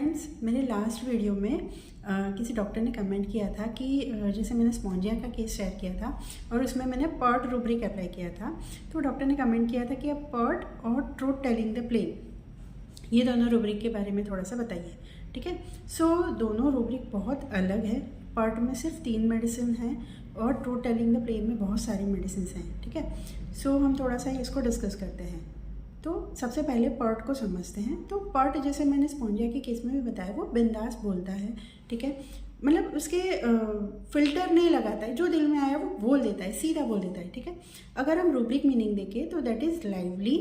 Friends, मेरे last video में किसी डॉक्टर ने कमेंट किया था कि जैसे मैंने स्पॉन्जिया का केस शेयर किया था और उसमें मैंने पर्ट रूब्रिक अप्लाई किया था। तो डॉक्टर ने कमेंट किया था कि अब पर्ट और ट्रूथ टेलिंग द प्लेन, ये दोनों रूब्रिक के बारे में थोड़ा सा बताइए। ठीक है, सो दोनों रूब्रिक बहुत अलग है। पर्ट में सिर्फ 3 मेडिसिन हैं और ट्रूथ टेलिंग द प्लेन में बहुत सारी मेडिसिन हैं। ठीक है, सो हम थोड़ा सा इसको डिस्कस करते हैं। तो सबसे पहले पर्ट को समझते हैं। तो पर्ट, जैसे मैंने स्पॉन्जिया के केस में भी बताया, वो बिंदास बोलता है। ठीक है, मतलब उसके फिल्टर नहीं लगाता है, जो दिल में आया वो बोल देता है, सीधा बोल देता है। ठीक है, अगर हम रूब्रिक मीनिंग देखें तो दैट इज़ लाइवली,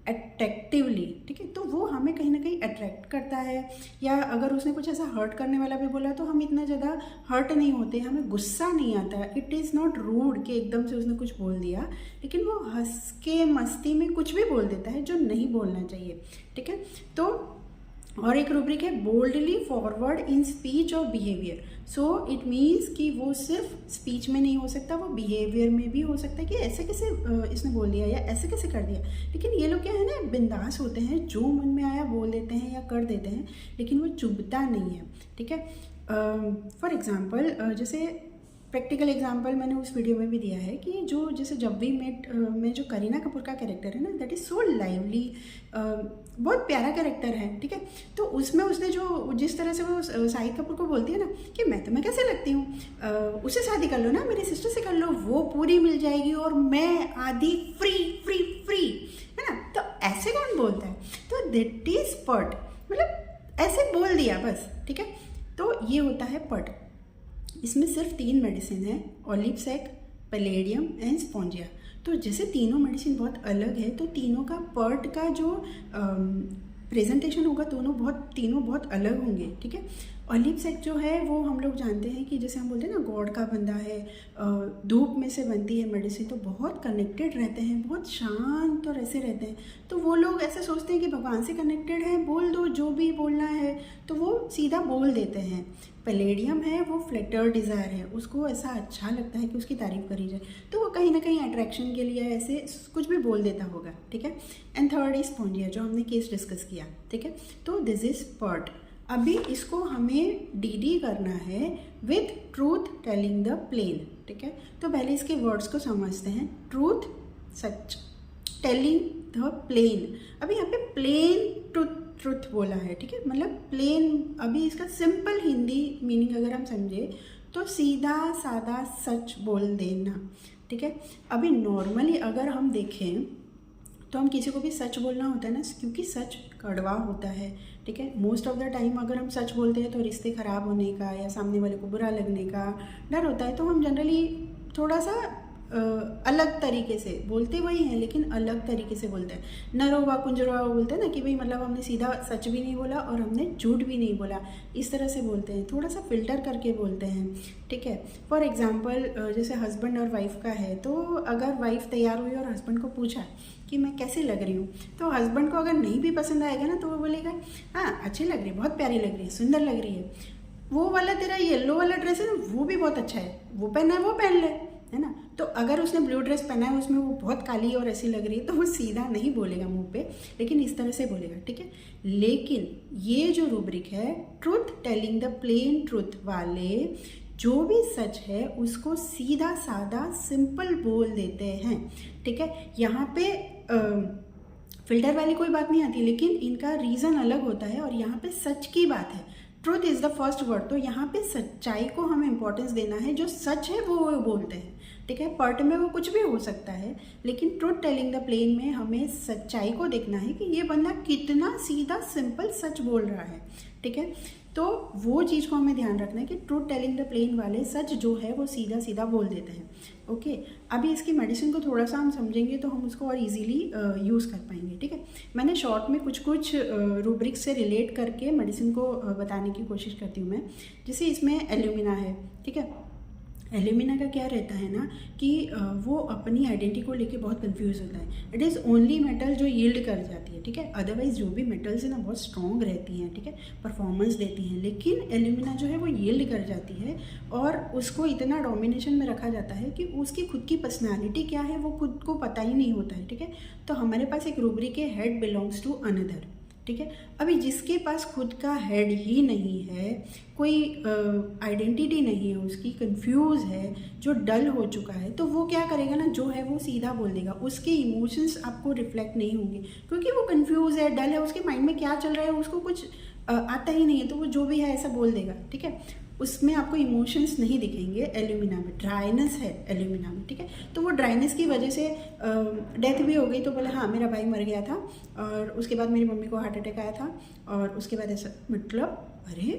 अट्रैक्टिवली। ठीक है, तो वो हमें कहीं ना कहीं अट्रैक्ट करता है। या अगर उसने कुछ ऐसा हर्ट करने वाला भी बोला तो हम इतना ज़्यादा हर्ट नहीं होते, हमें गुस्सा नहीं आता। इट इज़ नॉट रूड कि एकदम से उसने कुछ बोल दिया, लेकिन वो हंस के मस्ती में कुछ भी बोल देता है जो नहीं बोलना चाहिए। ठीक है, तो और एक रूब्रिक है बोल्डली फॉरवर्ड इन स्पीच और बिहेवियर। सो इट मीन्स कि वो सिर्फ स्पीच में नहीं हो सकता, वो बिहेवियर में भी हो सकता है कि ऐसे कैसे इसने बोल दिया या ऐसे कैसे कर दिया। लेकिन ये लोग क्या है ना, बिंदास होते हैं, जो मन में आया बोल देते हैं या कर देते हैं, लेकिन वो चुभता नहीं है। ठीक है, फॉर एग्जाम्पल, जैसे प्रैक्टिकल एग्जाम्पल मैंने उस वीडियो में भी दिया है कि जो जैसे जब वी मेट में जो करीना कपूर का कैरेक्टर है ना, दैट इज़ सो लाइवली, बहुत प्यारा कैरेक्टर है। ठीक है, तो उसमें उसने जो जिस तरह से वो शाहिद कपूर को बोलती है ना कि मैं तुम्हें कैसे लगती हूँ, उससे शादी कर लो ना, मेरी सिस्टर से कर लो, वो पूरी मिल जाएगी और मैं आधी फ्री फ्री फ्री, है ना। तो ऐसे कौन बोलता है? तो दैट इज पर्ट, मतलब ऐसे बोल दिया बस। ठीक है, तो ये होता है पर्ट। इसमें सिर्फ 3 मेडिसिन है, ओलिपसेक, पैलेडियम एंड स्पॉन्जिया। तो जैसे तीनों मेडिसिन बहुत अलग है, तो तीनों का पर्ट का जो प्रेजेंटेशन होगा तीनों बहुत अलग होंगे। ठीक है, ओलिपसेक जो है वो हम लोग जानते हैं कि जैसे हम बोलते हैं ना, गॉड का बंदा है, धूप में से बनती है मेडिसिन, तो बहुत कनेक्टेड रहते हैं, बहुत शांत और ऐसे रहते हैं। तो वो लोग ऐसे सोचते हैं कि भगवान से कनेक्टेड है, बोल दो जो भी बोलना है, तो वो सीधा बोल देते हैं। पैलेडियम है, वो फ्लैटर डिज़ायर है, उसको ऐसा अच्छा लगता है कि उसकी तारीफ करी जाए, तो वो कहीं ना कहीं अट्रैक्शन के लिए ऐसे कुछ भी बोल देता होगा। ठीक है, एंड थर्ड इज स्पॉन्जिया, जो हमने केस डिस्कस किया। ठीक है, तो दिस इज पर्ट। अभी इसको हमें डीडी करना है with truth telling the plain. ठीक है, तो पहले इसके वर्ड्स को समझते हैं। ट्रूथ, सच, टेलिंग द प्लेन। अभी यहाँ पे प्लेन ट्रुथ बोला है। ठीक है, मतलब प्लेन, अभी इसका सिंपल हिंदी मीनिंग अगर हम समझे तो सीधा सादा सच बोल देना। ठीक है, अभी नॉर्मली अगर हम देखें तो हम किसी को भी सच बोलना होता है ना, क्योंकि सच कड़वा होता है। ठीक है, मोस्ट ऑफ द टाइम अगर हम सच बोलते हैं तो रिश्ते ख़राब होने का या सामने वाले को बुरा लगने का डर होता है, तो हम जनरली थोड़ा सा अलग तरीके से बोलते वही हैं, लेकिन अलग तरीके से बोलते हैं। नरोवा कुंजरवा बोलते हैं ना कि भाई मतलब हमने सीधा सच भी नहीं बोला और हमने झूठ भी नहीं बोला, इस तरह से बोलते हैं, थोड़ा सा फिल्टर करके बोलते हैं। ठीक है, फॉर एग्जांपल जैसे हस्बैंड और वाइफ का है, तो अगर वाइफ तैयार हुई और हस्बैंड को पूछा कि मैं कैसी लग रही हूँ, तो हस्बैंड को अगर नहीं भी पसंद आएगा ना, तो वो बोलेगा हाँ अच्छी लग रही है, बहुत प्यारी लग रही है, सुंदर लग रही है, वो वाला तेरा येलो वाला ड्रेस है ना, वो भी बहुत अच्छा है, वो पहना है वो पहन ले, है ना। तो अगर उसने ब्लू ड्रेस पहना है, उसमें वो बहुत काली और ऐसी लग रही है, तो वो सीधा नहीं बोलेगा मुंह पे, लेकिन इस तरह से बोलेगा। ठीक है, लेकिन ये जो रूब्रिक है, truth telling the plain truth वाले, जो भी सच है उसको सीधा सादा सिंपल बोल देते हैं। ठीक है, यहाँ पे फिल्टर वाली कोई बात नहीं आती, लेकिन इनका रीज़न अलग होता है और यहाँ पे सच की बात है। Truth is the first word, तो यहाँ पे सच्चाई को हमें इंपॉर्टेंस देना है, जो सच है वो बोलते हैं। ठीक है, पर्ट में वो कुछ भी हो सकता है, लेकिन ट्रूथ टेलिंग द प्लेन में हमें सच्चाई को देखना है कि ये बंदा कितना सीधा सिंपल सच बोल रहा है। ठीक है, तो वो चीज़ को हमें ध्यान रखना है कि ट्रूथ टेलिंग द प्लेन वाले सच जो है वो सीधा सीधा बोल देते हैं। ओके, अभी इसकी मेडिसिन को थोड़ा सा हम समझेंगे तो हम उसको और इजीली यूज़ कर पाएंगे। ठीक है, मैंने शॉर्ट में कुछ रूब्रिक्स से रिलेट करके मेडिसिन को बताने की कोशिश करती हूँ मैं। जैसे इसमें एल्यूमिना है। ठीक है, एल्यूमिना का क्या रहता है ना कि वो अपनी आइडेंटिटी को लेके बहुत कंफ्यूज होता है। इट इज़ ओनली मेटल जो यील्ड कर जाती है। ठीक है, अदरवाइज जो भी मेटल्स है ना बहुत स्ट्रॉन्ग रहती हैं। ठीक है, परफॉर्मेंस देती हैं, लेकिन एल्यूमिना जो है वो यील्ड कर जाती है और उसको इतना डोमिनेशन में रखा जाता है कि उसकी खुद की पर्सनैलिटी क्या है वो खुद को पता ही नहीं होता है। ठीक है, तो हमारे पास एक रूब्रिक है, हेड बिलोंग्स टू अनदर। ठीक है। अभी जिसके पास खुद का हेड ही नहीं है, कोई आइडेंटिटी नहीं है उसकी, कंफ्यूज है, जो डल हो चुका है, तो वो क्या करेगा ना, जो है वो सीधा बोल देगा। उसके इमोशंस आपको रिफ्लेक्ट नहीं होंगे क्योंकि वो कंफ्यूज है, डल है, उसके माइंड में क्या चल रहा है उसको कुछ आता ही नहीं है, तो वो जो भी है ऐसा बोल देगा, ठीक है। उसमें आपको इमोशंस नहीं दिखेंगे। एल्यूमिना में ड्राइनेस है, एल्यूमिना में, ठीक है। तो वो ड्राइनेस की वजह से डेथ भी हो गई, तो बोले हाँ मेरा भाई मर गया था और उसके बाद मेरी मम्मी को हार्ट अटैक आया था और उसके बाद ऐसा, मतलब अरे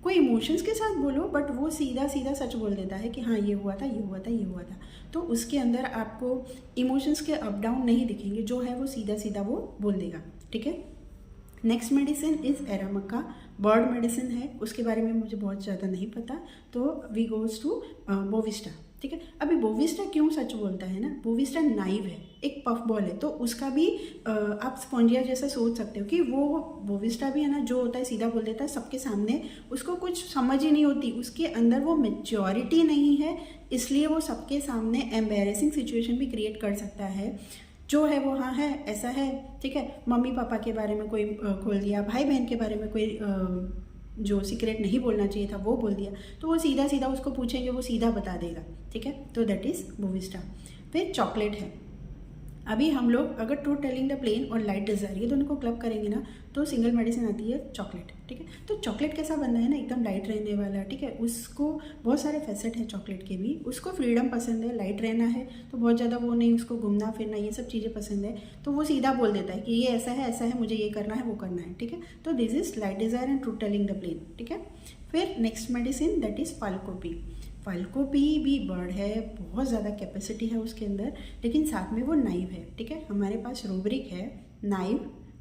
कोई इमोशंस के साथ बोलो, बट वो सीधा सीधा सच बोल देता है कि हाँ ये हुआ था, ये हुआ था, ये हुआ था। तो उसके अंदर आपको इमोशंस के अप डाउन नहीं दिखेंगे, जो है वो सीधा सीधा वो बोल देगा, ठीक है। नेक्स्ट मेडिसिन इज़ एरामका, बर्ड मेडिसिन है, उसके बारे में मुझे बहुत ज़्यादा नहीं पता, तो वी गोज़ टू बोविस्टा, ठीक है। अभी बोविस्टा क्यों सच बोलता है ना, बोविस्टा नाइव है, एक पफ बॉल है, तो उसका भी आप स्पॉन्जिया जैसा सोच सकते हो कि वो बोविस्टा भी है ना, जो होता है सीधा बोल देता है सबके सामने, उसको कुछ समझ ही नहीं होती, उसके अंदर वो मैच्योरिटी नहीं है, इसलिए वो सबके सामने एम्बेरसिंग सिचुएशन भी क्रिएट कर सकता है। जो है वो हाँ है, ऐसा है, ठीक है। मम्मी पापा के बारे में कोई खोल दिया, भाई बहन के बारे में कोई जो सीक्रेट नहीं बोलना चाहिए था वो बोल दिया, तो वो सीधा सीधा उसको पूछेंगे, वो सीधा बता देगा, ठीक है। तो दैट इज़ बोविस्टा। फिर चॉकलेट है। अभी हम लोग अगर ट्रूथ टेलिंग द प्लेन और लाइट डिज़ायर ये दोनों को क्लब करेंगे ना, तो सिंगल मेडिसिन आती है चॉकलेट, ठीक है। तो चॉकलेट कैसा बनना है ना, एकदम लाइट रहने वाला, ठीक है। उसको बहुत सारे फैसेट हैं चॉकलेट के भी, उसको फ्रीडम पसंद है, लाइट रहना है, तो बहुत ज़्यादा वो नहीं, उसको घूमना फिरना ये सब चीज़ें पसंद है, तो वो सीधा बोल देता है कि ये ऐसा है, ऐसा है, मुझे ये करना है, वो करना है, ठीक है। तो this is light desire and truth telling the plain, ठीक है। फिर नेक्स्ट मेडिसिन दैट इज़ फाल्कोपी। फाल्कोपी भी बर्ड है, बहुत ज़्यादा कैपेसिटी है उसके अंदर, लेकिन साथ में वो नाइव है, ठीक है। हमारे पास रूब्रिक है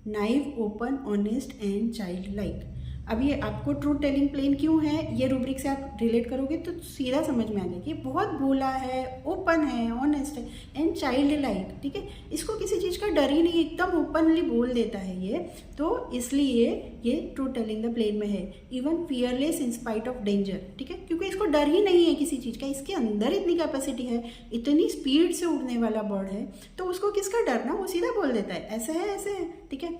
naive, open, honest and child like. अब ये आपको ट्रूथ टेलिंग प्लेन क्यों है, ये रूब्रिक से आप रिलेट करोगे तो सीधा समझ में आ गया कि बहुत भोला है, ओपन है, ऑनेस्ट है एंड चाइल्ड लाइक, ठीक है। इसको किसी चीज़ का डर ही नहीं, एकदम ओपनली बोल देता है ये, तो इसलिए ये ट्रूथ टेलिंग द प्लेन में है। Even fearless in spite of danger, ठीक है, क्योंकि इसको डर ही नहीं है किसी चीज़ का, इसके अंदर इतनी कैपेसिटी है, इतनी स्पीड से उड़ने वाला बर्ड है, तो उसको किसका डर ना, वो सीधा बोल देता है ऐसे है, ऐसे है, ठीक है।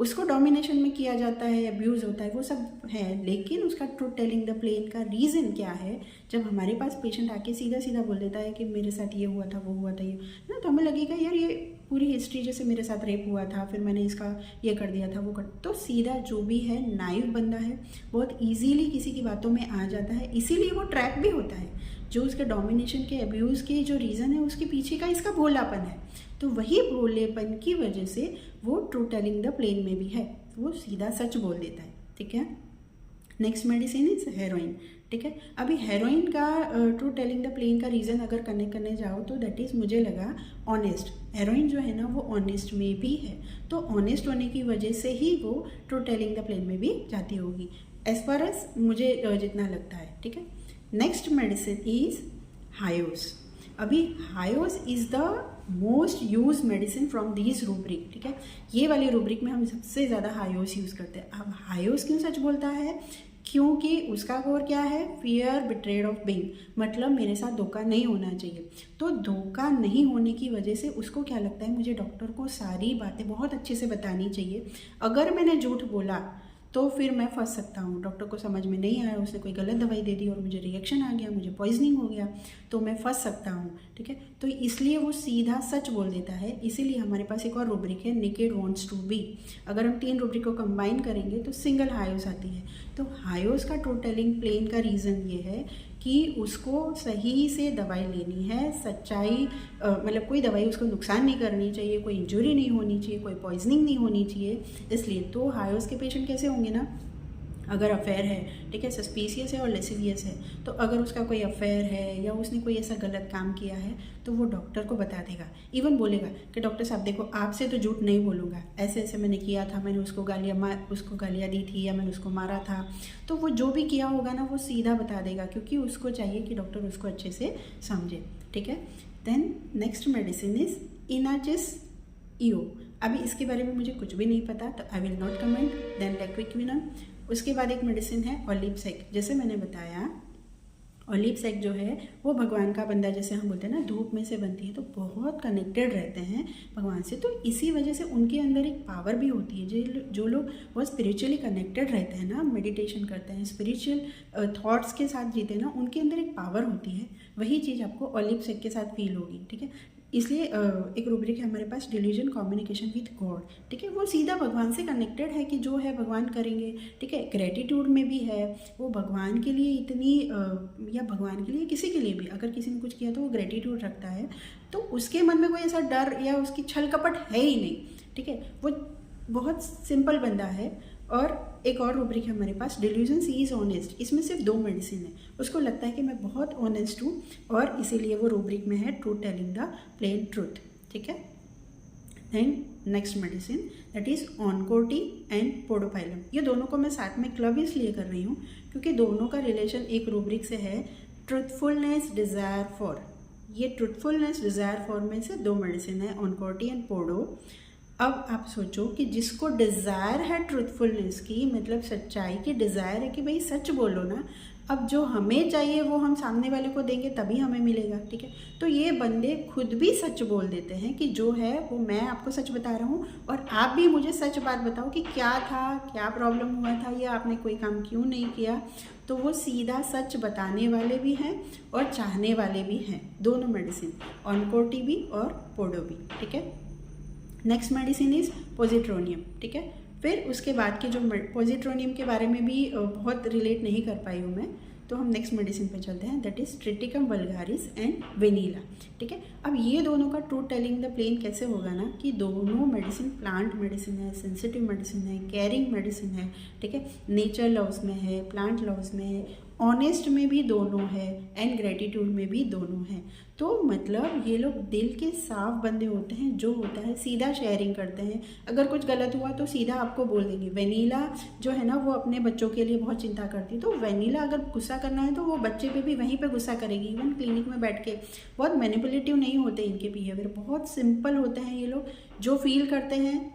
उसको डोमिनेशन में किया जाता है, अब्यूज़ होता है, वो सब है, लेकिन उसका ट्रूथ टेलिंग द प्लेन का रीज़न क्या है, जब हमारे पास पेशेंट आके सीधा सीधा बोल देता है कि मेरे साथ ये हुआ था, वो हुआ था, ये ना, तो हमें लगेगा यार ये पूरी हिस्ट्री, जैसे मेरे साथ रेप हुआ था, फिर मैंने इसका ये कर दिया था, वो कर, तो सीधा जो भी है नाइव बंदा है, बहुत ईजीली किसी की बातों में आ जाता है, इसीलिए वो ट्रैप भी होता है। जो उसके डोमिनेशन के, अब्यूज़ के जो रीज़न है, उसके पीछे का इसका भोलापन है, तो वही भोलेपन की वजह से वो ट्रूथ टेलिंग द प्लेन में भी है, वो सीधा सच बोल देता है, ठीक है। नेक्स्ट मेडिसिन इज हेरोइन, ठीक है। अभी हेरोइन का ट्रूथ टेलिंग द प्लेन का रीज़न अगर कनेक्ट करने जाओ तो दैट इज़, मुझे लगा ऑनेस्ट। हेरोइन जो है ना वो ऑनेस्ट में भी है, तो ऑनेस्ट होने की वजह से ही वो ट्रूथ टेलिंग द प्लेन में भी जाती होगी, एज फार एज मुझे जितना लगता है, ठीक है। Next medicine is hyos. अभी hyos is the most use medicine from this rubric, ठीक है। ये वाले रूब्रिक में हम सबसे ज़्यादा हायोस यूज़ करते हैं। अब हायोस क्यों सच बोलता है, क्योंकि उसका कोर क्या है, फियर बिट्रेड ऑफ बीइंग, मतलब मेरे साथ धोखा नहीं होना चाहिए। तो धोखा नहीं होने की वजह से उसको क्या लगता है, मुझे डॉक्टर को सारी बातें बहुत अच्छे से बतानी चाहिए, अगर मैंने झूठ बोला तो फिर मैं फंस सकता हूँ, डॉक्टर को समझ में नहीं आया, उसने कोई गलत दवाई दे दी और मुझे रिएक्शन आ गया, मुझे पॉइजनिंग हो गया, तो मैं फंस सकता हूँ, ठीक है। तो इसलिए वो सीधा सच बोल देता है। इसीलिए हमारे पास एक और रूब्रिक है, नेकेड वांट्स टू बी। अगर हम 3 रूब्रिक को कंबाइन करेंगे तो सिंगल हायोस आती है। तो हायोस का ट्रूथ टेलिंग प्लेन का रीज़न ये है कि उसको सही से दवाई लेनी है, सच्चाई, मतलब कोई दवाई उसको नुकसान नहीं करनी चाहिए, कोई इंजरी नहीं होनी चाहिए, कोई पॉइजनिंग नहीं होनी चाहिए। इसलिए तो हायोस के पेशेंट कैसे होंगे ना, अगर अफेयर है, ठीक है, सस्पिशियस है और लेसिवियस है, तो अगर उसका कोई अफेयर है या उसने कोई ऐसा गलत काम किया है तो वो डॉक्टर को बता देगा, इवन बोलेगा कि डॉक्टर साहब देखो आपसे तो झूठ नहीं बोलूँगा, ऐसे ऐसे मैंने किया था, मैंने उसको गालियाँ दी थी या मैंने उसको मारा था। तो वो जो भी किया होगा ना वो सीधा बता देगा, क्योंकि उसको चाहिए कि डॉक्टर उसको अच्छे से समझे, ठीक है। Then next medicine is Inachis io. अभी इसके बारे में मुझे कुछ भी नहीं पता, तो I will not comment. Then लेक्विक्विनम। उसके बाद एक मेडिसिन है ओलिपसेक। जैसे मैंने बताया ऑलिव सेक जो है वो भगवान का बंदा, जैसे हम बोलते हैं ना धूप में से बनती है, तो बहुत कनेक्टेड रहते हैं भगवान से। तो इसी वजह से उनके अंदर एक पावर भी होती है। जो लोग बहुत स्पिरिचुअली कनेक्टेड रहते हैं ना, मेडिटेशन करते हैं, स्पिरिचुअल थॉट्स के साथ जीते हैं ना, उनके अंदर एक पावर होती है। वही चीज़ आपको ऑलिव सेक के साथ फील होगी, ठीक है। इसलिए एक रूब्रिक है हमारे पास, डिलीजन कम्युनिकेशन विथ गॉड, ठीक है। वो सीधा भगवान से कनेक्टेड है कि जो है भगवान करेंगे, ठीक है। ग्रेटिट्यूड में भी है, वो भगवान के लिए इतनी या भगवान के लिए किसी के लिए भी अगर किसी ने कुछ किया तो वो ग्रेटिट्यूड रखता है, तो उसके मन में कोई ऐसा डर या उसकी छल कपट है ही नहीं, ठीक है। वो बहुत सिंपल बंदा है। और एक और रूब्रिक है हमारे पास, डिल्यूजन सी इज़ ऑनेस्ट। इसमें सिर्फ 2 मेडिसिन है। उसको लगता है कि मैं बहुत ऑनेस्ट हूँ और इसीलिए वो रूब्रिक में है truth telling the plain truth, ठीक है। Then next medicine that is ऑनकोटी एंड पोडोफाइलम। ये दोनों को मैं साथ में क्लब इसलिए कर रही हूँ क्योंकि दोनों का रिलेशन एक रूब्रिक से है, ट्रूथफुलनेस डिज़ायर फॉर। ये ट्रूथफुलनेस डिज़ायर फॉर में से 2 मेडिसिन है, ऑनकोटी एंड पोडो। अब आप सोचो कि जिसको डिज़ायर है ट्रूथफुलनेस की, मतलब सच्चाई की डिज़ायर है कि भाई सच बोलो ना, अब जो हमें चाहिए वो हम सामने वाले को देंगे तभी हमें मिलेगा, ठीक है। तो ये बंदे खुद भी सच बोल देते हैं कि जो है वो मैं आपको सच बता रहा हूँ और आप भी मुझे सच बात बताओ कि क्या था, क्या प्रॉब्लम हुआ था, या आपने कोई काम क्यों नहीं किया। तो वो सीधा सच बताने वाले भी हैं और चाहने वाले भी हैं, दोनों मेडिसिन, ऑनकोटी भी और पोडो भी, ठीक है। नेक्स्ट मेडिसिन इज़ पॉजिट्रोनियम, ठीक है। फिर उसके बाद के जो पॉजिट्रोनियम के बारे में भी बहुत रिलेट नहीं कर पाई हूँ मैं, तो हम नेक्स्ट मेडिसिन पे चलते हैं, that is Triticum vulgaris and vanilla, ठीक है। अब ये दोनों का ट्रूथ टेलिंग द प्लेन कैसे होगा ना कि दोनों मेडिसिन प्लांट मेडिसिन है, सेंसिटिव मेडिसिन है, केयरिंग मेडिसिन है, ठीक है। नेचर लव्स में है, प्लांट लव्स में है, ऑनेस्ट में भी दोनों है एंड ग्रेटिट्यूड में भी दोनों हैं। तो मतलब ये लोग दिल के साफ बंदे होते हैं, जो होता है सीधा शेयरिंग करते हैं। अगर कुछ गलत हुआ तो सीधा आपको बोल देंगे। वेनिला जो है ना वो अपने बच्चों के लिए बहुत चिंता करती है, तो वेनिला अगर गुस्सा करना है तो वो बच्चे पे भी वहीं पे गुस्सा करेगी, इवन क्लिनिक में बैठ के। बहुत मैनिपुलेटिव नहीं होते इनके बिहेवियर, बहुत सिंपल होते हैं ये लोग। जो फील करते हैं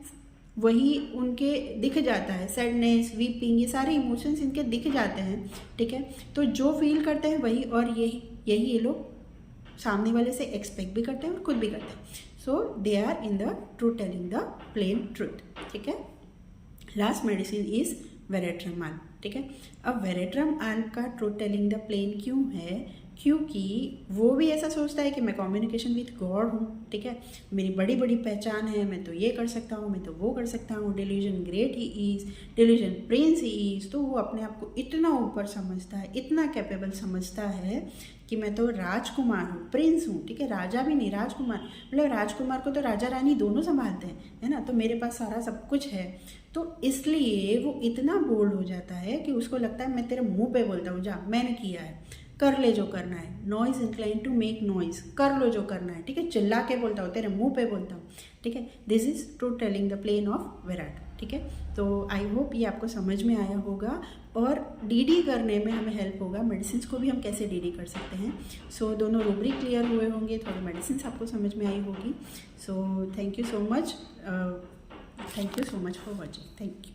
वही उनके दिख जाता है, सैडनेस, वीपिंग, ये सारे इमोशंस इनके दिख जाते हैं, ठीक है। तो जो फील करते हैं वही, और यही ये लोग सामने वाले से एक्सपेक्ट भी करते हैं और खुद भी करते हैं। So they are in the truth telling the plain truth, ठीक है। लास्ट मेडिसिन इज वेरेट्रमाल, ठीक है। अब वेरेट्रमाल का ट्रूथ टेलिंग द प्लेन क्यों है, क्योंकि वो भी ऐसा सोचता है कि मैं कम्युनिकेशन विथ गॉड हूँ, ठीक है। मेरी बड़ी बड़ी पहचान है, मैं तो ये कर सकता हूँ, मैं तो वो कर सकता हूँ, delusion great he is, delusion Prince he is. तो वो अपने आप को इतना ऊपर समझता है, इतना कैपेबल समझता है कि मैं तो राजकुमार हूँ, प्रिंस हूँ, ठीक है। राजा भी नहीं, राजकुमार। मतलब राजकुमार को तो राजा रानी दोनों संभालते हैं, है ना। तो मेरे पास सारा सब कुछ है। तो इसलिए वो इतना बोल्ड हो जाता है कि उसको लगता है मैं तेरे मुंह पे बोलता हूँ, जा मैंने किया है, कर ले जो करना है। Noise incline to make noise, कर लो जो करना है, ठीक है। चिल्ला के बोलता हूँ, तेरे मुंह पे बोलता हूँ, ठीक है। This is truth telling the plain of Virat, ठीक है। तो आई होप ये आपको समझ में आया होगा और डीडी करने में हमें हेल्प होगा। मेडिसिन को भी हम कैसे डीडी कर सकते हैं। सो दोनों रूब्रिक क्लियर हुए होंगे, थोड़ी मेडिसिन आपको समझ में आई होगी। So thank you so much for watching. Thank you.